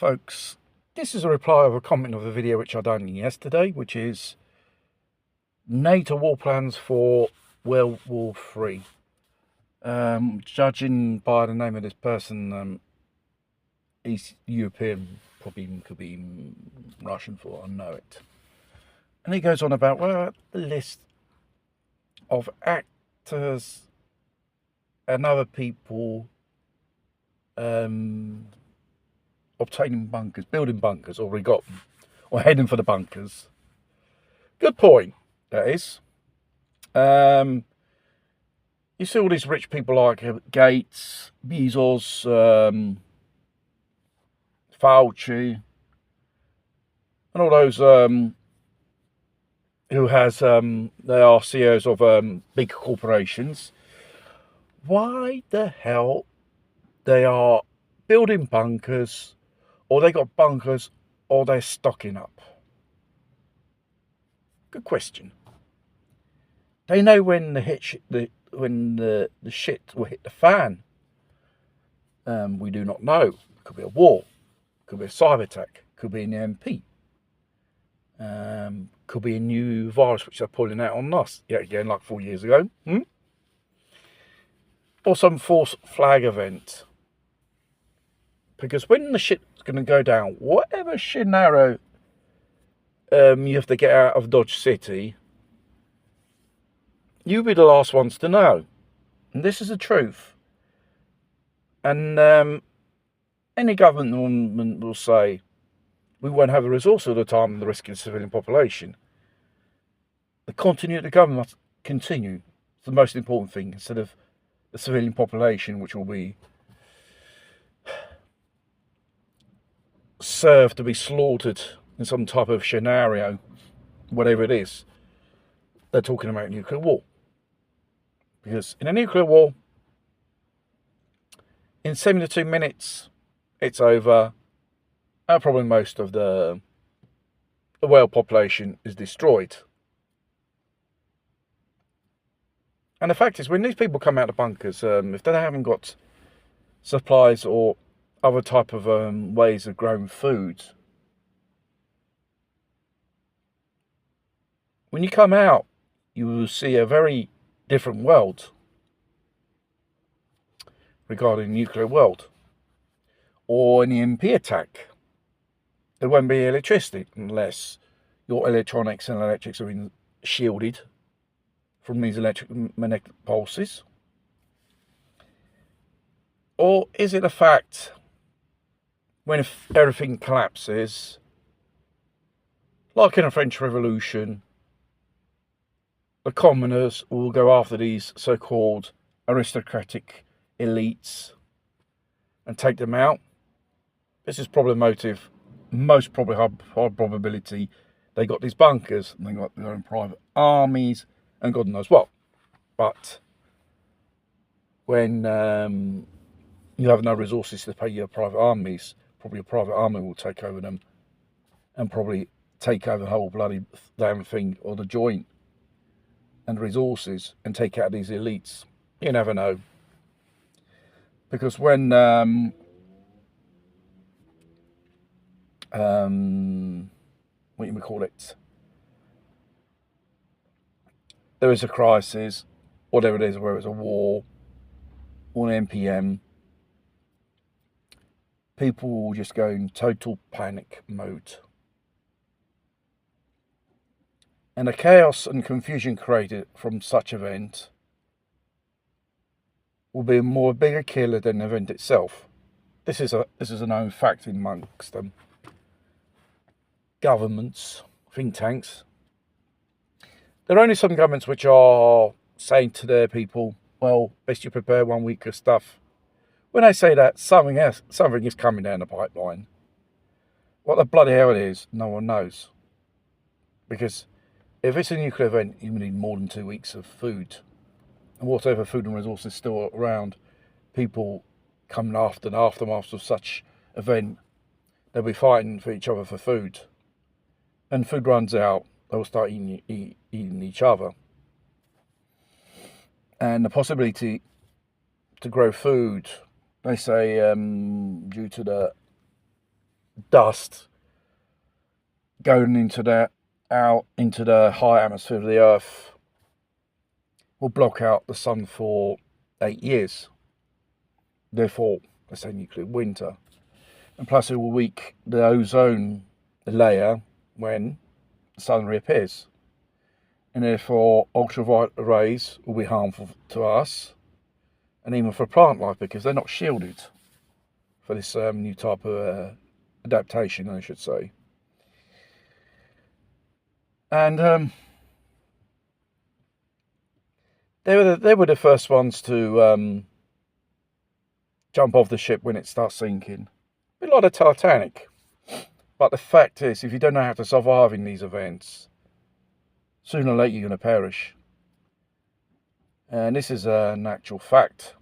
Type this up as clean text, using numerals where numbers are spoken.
folks, this is a reply of a comment of a video which I done yesterday, which is NATO war plans for World War III. Judging by the name of this person, he's European, probably could be Russian for I know it. And he goes on about, well, the list of actors and other people obtaining bunkers, building bunkers, or got them, or heading for the bunkers. Good point, that is. You see all these rich people like Gates, Bezos, Fauci, and all those who has they are CEOs of big corporations. Why the hell they are building bunkers, or they got bunkers, or they're stocking up? Good question. They know when the shit will hit the fan. We do not know. It could be a war, could be a cyber attack, could be an EMP, could be a new virus which they're pulling out on us yet again, like 4 years ago, or some false flag event. Because when the shit's going to go down, whatever scenario you have to get out of Dodge City, you'll be the last ones to know. And this is the truth. And any government will say, we won't have the resource at the time to rescue the civilian population. The continuity of the government must continue. It's the most important thing, instead of the civilian population, which will be served to be slaughtered in some type of scenario, whatever it is. They're talking about nuclear war. Because in a nuclear war, in 72 minutes, it's over. And probably most of the world population is destroyed. And the fact is, when these people come out of bunkers, if they haven't got supplies or other type of ways of growing food, when you come out, you will see a very different world regarding the nuclear world, or an EMP attack. There won't be electricity unless your electronics and electrics are shielded from these electromagnetic pulses. Or is it a fact, when everything collapses, like in the French Revolution, the commoners will go after these so-called aristocratic elites and take them out? This is probably the motive. Most probably, high probability, they got these bunkers and they got their own private armies and God knows what. But when you have no resources to pay your private armies, probably your private army will take over them and probably take over the whole bloody damn thing, or the joint and resources, and take out these elites. You never know. Because when what you would call it, there is a crisis, whatever it is, whether it's a war or an NPM, people will just go in total panic mode. And the chaos and confusion created from such event will be a bigger killer than the event itself. This is a known fact amongst them. Governments, think tanks. There are only some governments which are saying to their people, well, best you prepare 1 week of stuff. When they say that, something is coming down the pipeline. What the bloody hell it is, no one knows. Because if it's a nuclear event, you need more than 2 weeks of food. And whatever food and resources still around, people coming after the aftermath of such event, they'll be fighting for each other for food. And food runs out, they'll start eating each other. And the possibility to grow food, they say, due to the dust going into that, out into the high atmosphere of the Earth, will block out the sun for 8 years. Therefore, they say nuclear winter. And plus it will weaken the ozone layer when the sun reappears. And therefore ultraviolet rays will be harmful to us and even for plant life because they're not shielded for this new type of adaptation, I should say. And they were the first ones to jump off the ship when it starts sinking. A bit like the Titanic. But the fact is, if you don't know how to survive in these events, sooner or later you're going to perish. And this is an actual fact.